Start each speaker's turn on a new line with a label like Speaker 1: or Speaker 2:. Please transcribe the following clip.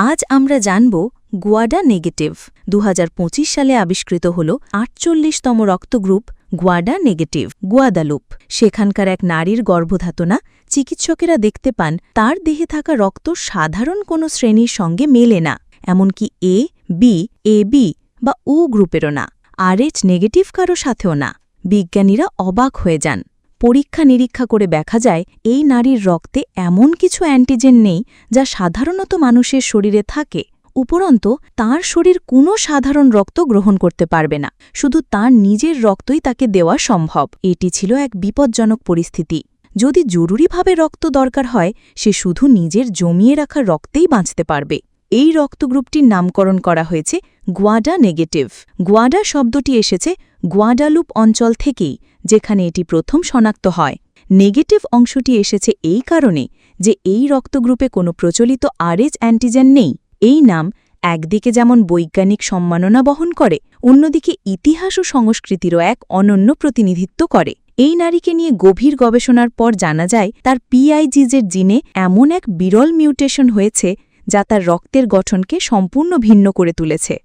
Speaker 1: আজ আমরা জানব গুয়াডা নেগেটিভ 2025 সালে আবিষ্কৃত হল 48তম রক্তগ্রুপ গুয়াডা নেগেটিভ গুয়াদালুপ। সেখানকার এক নারীর গর্ভধাতনা চিকিৎসকেরা দেখতে পান তার দেহে থাকা রক্ত সাধারণ কোনো শ্রেণীর সঙ্গে মেলে না, এমনকি এবি বা ও গ্রুপেরও না, RH নেগেটিভ কারো সাথেও না। বিজ্ঞানীরা অবাক হয়ে যান। পরীক্ষা নিরীক্ষা করে দেখা যায় এই নারীর রক্তে এমন কিছু অ্যান্টিজেন নেই যা সাধারণত মানুষের শরীরে থাকে। উপরন্তু তার শরীর কোনো সাধারণ রক্ত গ্রহণ করতে পারবে না, শুধু তার নিজের রক্তই তাকে দেওয়া সম্ভব। এটি ছিল এক বিপজ্জনক পরিস্থিতি। যদি জরুরিভাবে রক্ত দরকার হয়, সে শুধু নিজের জমিয়ে রাখা রক্তেই বাঁচতে পারবে। এই রক্তগ্রুপটির নামকরণ করা হয়েছে গুয়াডা নেগেটিভ। গুয়াডা শব্দটি এসেছে গুয়াডালুপ অঞ্চল থেকেই, যেখানে এটি প্রথম শনাক্ত হয়। নেগেটিভ অংশটি এসেছে এই কারণে যে এই রক্তগ্রুপে কোনো প্রচলিত RH অ্যান্টিজেন নেই। এই নাম একদিকে যেমন বৈজ্ঞানিক সম্মাননা বহন করে, অন্যদিকে ইতিহাস ও সংস্কৃতিরও এক অনন্য প্রতিনিধিত্ব করে। এই নারীকে নিয়ে গভীর গবেষণার পর জানা যায় তার PIGZ জিনে এমন এক বিরল মিউটেশন হয়েছে যা তার রক্তের গঠনকে সম্পূর্ণ ভিন্ন করে তুলেছে।